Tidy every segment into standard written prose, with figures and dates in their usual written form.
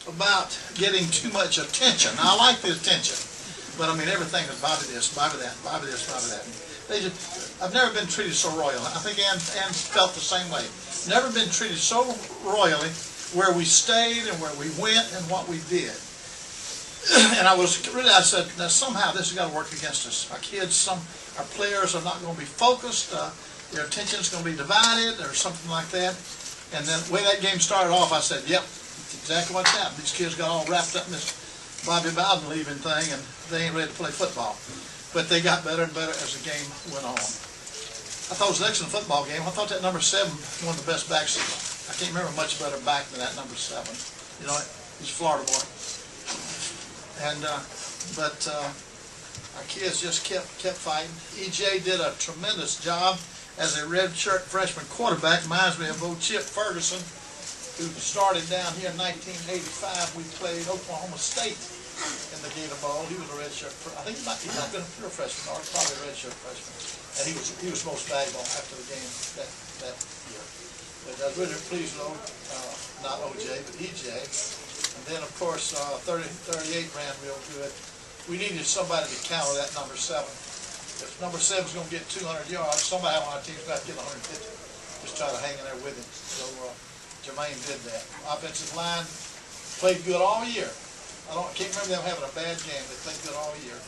about getting too much attention. Now, I like the attention, but I mean everything is Bobby this, Bobby that, Bobby this, Bobby that. I've never been treated so royally. I think Ann felt the same way. Never been treated so royally where we stayed and where we went and what we did. And I said, now somehow this has got to work against us. Our kids, our players are not going to be focused. Their attention is going to be divided or something like that. And then the way that game started off, I said, yep, that's exactly what's happened. These kids got all wrapped up in this Bobby Bowden leaving thing, and they ain't ready to play football. But they got better and better as the game went on. I thought it was an excellent football game. I thought that number 7 was one of the best backs. I can't remember much better back than that number 7. You know, he's a Florida boy. And our kids just kept fighting. EJ did a tremendous job as a redshirt freshman quarterback. Reminds me of old Chip Ferguson, who started down here in 1985. We played Oklahoma State in the Gator Bowl. He was a redshirt. I think he might have been a pure freshman, or probably a redshirt freshman. And he was most valuable after the game that year. But I was really pleased with not OJ, but EJ. And then of course 38 ran real good. We needed somebody to counter that number 7. If number 7 is going to get 200 yards, somebody on our team's got to get 150. Just try to hang in there with him. So Jermaine did that. Offensive line played good all year. I can't remember them having a bad game. They played good all year.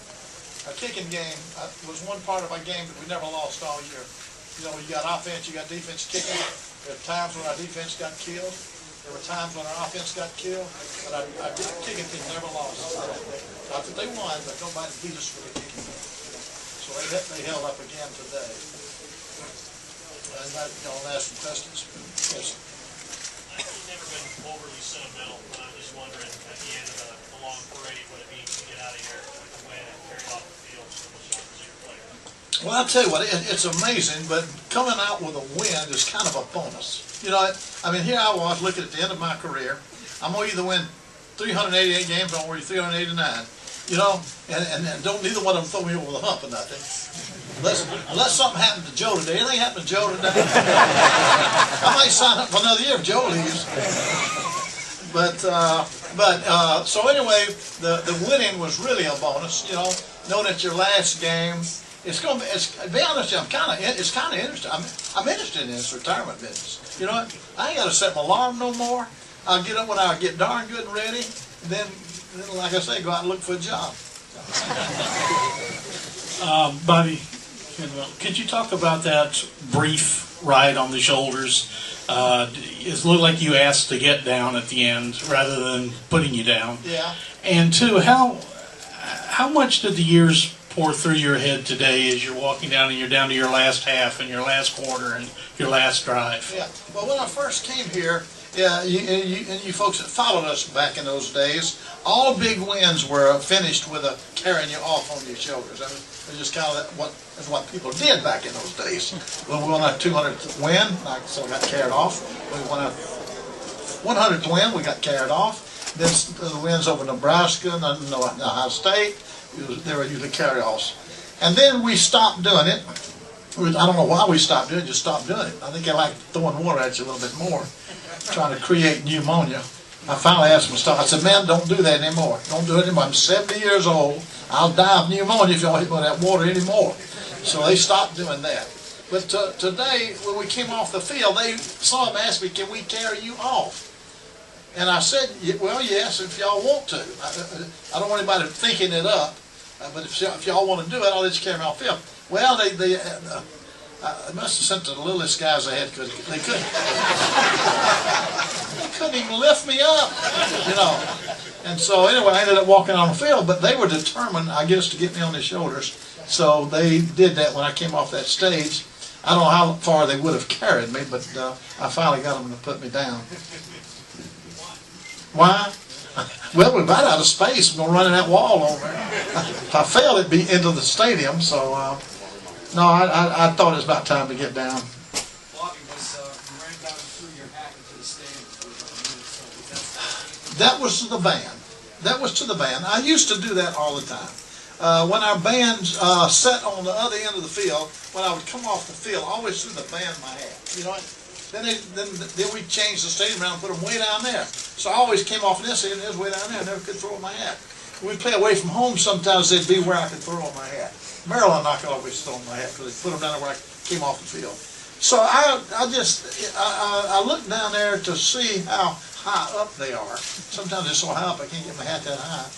Our kicking game was one part of our game that we never lost all year. You know, you got offense, you got defense kicking. There were times when our defense got killed. There were times when our offense got killed. But our kicking team never lost. Not that they won, but nobody beat us for the kicking game. So they held up again today. Y'all ask some questions? Yes. I've never been overly sentimental, but I'm just wondering at the end of a long parade what it means to get out of here with the win and carry off the field from the shot as your player. Well, I'll tell you what, it's amazing, but coming out with a win is kind of a bonus. You know, I mean, here I was looking at the end of my career. I'm going to either win 388 games or I'm going to win 389. You know, and don't neither one of them throw me over the hump or nothing. Unless something happened to Joe today. Anything happened to Joe today? I might sign up for another year if Joe leaves. So anyway, the winning was really a bonus. You know, knowing that your last game, to be honest, it's kind of interesting. I'm interested in this retirement business. You know what? I ain't got to set my alarm no more. I'll get up when I get darn good and ready. Then, like I say, go out and look for a job. Bobby, could you talk about that brief ride on the shoulders? It looked like you asked to get down at the end rather than putting you down. Yeah. And two, how much did the years pour through your head today as you're walking down and you're down to your last half and your last quarter and your last drive? Yeah. Well, when I first came here, yeah, you folks that followed us back in those days, all big wins were finished with a carrying you off on your shoulders. I mean, it's just kind of what people did back in those days. When we won our 200th win, so we got carried off. We won our 100th win, we got carried off. Then the wins over Nebraska and Ohio State, they were usually carry-offs. And then we stopped doing it. I don't know why we stopped doing it, just stopped doing it. I think they like throwing water at you a little bit more, trying to create pneumonia. I finally asked them to stop. I said, man, don't do that anymore. Don't do it anymore. I'm 70 years old. I'll die of pneumonia if you don't hit me with that water anymore. So they stopped doing that. But today, when we came off the field, some of them asked me, can we carry you off? And I said, well, yes, if y'all want to. I don't want anybody thinking it up. But if y'all want to do it, I'll let you carry me off the field. Well, they must have sent the littlest guys ahead because they couldn't. They couldn't even lift me up, you know. And so anyway, I ended up walking on the field, but they were determined, I guess, to get me on their shoulders. So they did that when I came off that stage. I don't know how far they would have carried me, but I finally got them to put me down. Why? Well, we're about out of space. We're going to run in that wall over there. If I failed, it'd be into the stadium. So, no, I thought it was about time to get down. Bobby, you ran down and threw your hat into the stadium for a minute. That was to the band. That was to the band. I used to do that all the time. When our band sat on the other end of the field, when I would come off the field, I always threw the band my hat. You know what? Then we changed the stadium around and put them way down there. So I always came off this end, and it was way down there. I never could throw my hat. When we play away from home, sometimes they'd be where I could throw my hat. Maryland, I could always throw my hat because they put them down there where I came off the field. So I look down there to see how high up they are. Sometimes they're so high up I can't get my hat that high.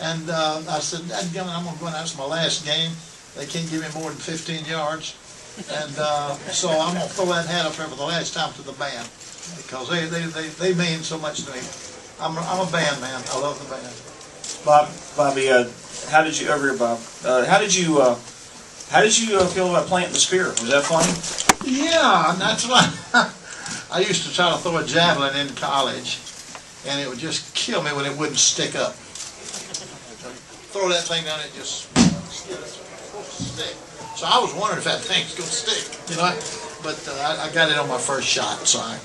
And I said, "Dadgummit, I'm going to go in. That's my last game. They can't give me more than 15 yards. And so I'm going to throw that hat up there for the last time to the band because they mean so much to me. I'm a band man. I love the band." Bobby, how did you feel about planting the spear? Was that fun? Yeah, that's why I used to try to throw a javelin in college, and it would just kill me when it wouldn't stick up. Throw that thing down, it just stick. So I was wondering if that thing's going to stick, you know. But I got it on my first shot, so I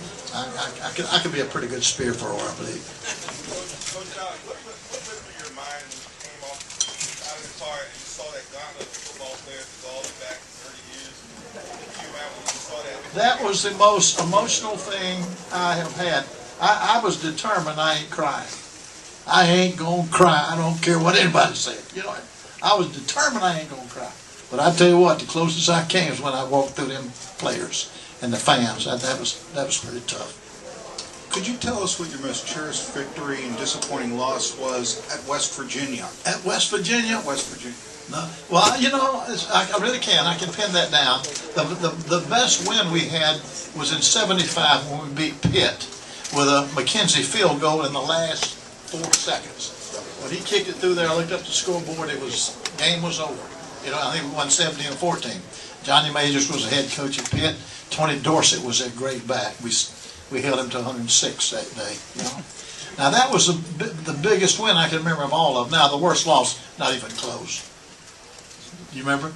could be a pretty good spear thrower, I believe. Coach Allen, what went through your mind when you came off out of the car and you saw that gauntlet of football players that go all the way back 30 years? And you remember when you saw that? That was the most emotional thing I have had. I was determined I ain't crying. I ain't gonna cry. I don't care what anybody said. You know, I was determined I ain't gonna cry. But I tell you what, the closest I came is when I walked through them players and the fans. That was pretty tough. Could you tell us what your most cherished victory and disappointing loss was at West Virginia? At West Virginia? West Virginia. No. Well, you know, I really can. I can pin that down. The best win we had was in '75 when we beat Pitt with a McKenzie field goal in the last 4 seconds. When he kicked it through there, I looked up the scoreboard. Game was over. You know, I think we won 17-14. Johnny Majors was the head coach at Pitt. Tony Dorsett was their great back. We held him to 106 that day. You know? Now that was the biggest win I can remember of all of them. Now the worst loss, not even close. You remember?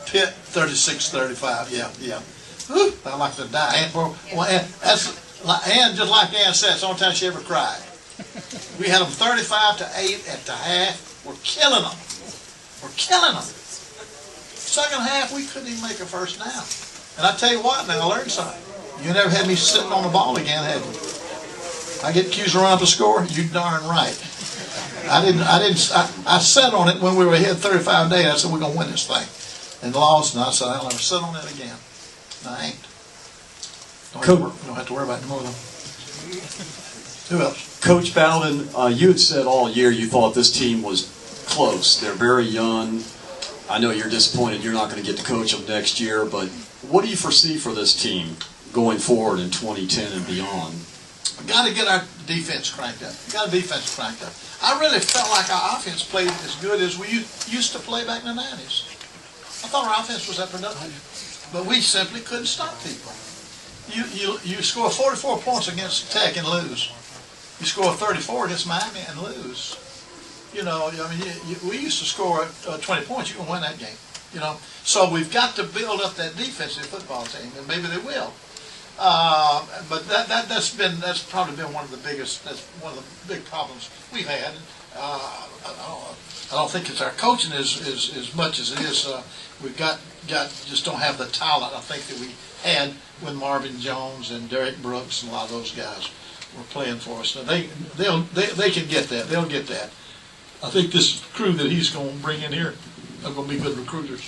Pitt, 36-35. Yeah. Whew, I like to die. Ann, just like Ann said, it's the only time she ever cried. We had them 35-8 at the half. We're killing them. Second half, we couldn't even make a first down. And I tell you what, now I learned something. You never had me sitting on the ball again, had you? I get accused of running up a score. You darn right. I sat on it when we were ahead 35-8. I said, we're going to win this thing. And lost, and I said, I'll never sit on it again. And I ain't. Don't have to worry about it more, though. Who else? Coach Bowden, you had said all year you thought this team was close. They're very young. I know you're disappointed you're not going to get to coach them next year, but what do you foresee for this team going forward in 2010 and beyond? We've got to get our defense cranked up. I really felt like our offense played as good as we used to play back in the 90s. I thought our offense was that productive, but we simply couldn't stop people. You score 44 points against Tech and lose. You score 34 against Miami and lose. You know, I mean, we used to score 20 points. You can win that game. You know, so we've got to build up that defensive football team, and maybe they will. But that's probably been one of the biggest. That's one of the big problems we've had. I don't think it's our coaching as much as it is. We've got just don't have the talent I think that we had when Marvin Jones and Derek Brooks and a lot of those guys were playing for us. Now they can get that. They'll get that. I think this crew that he's going to bring in here are going to be good recruiters.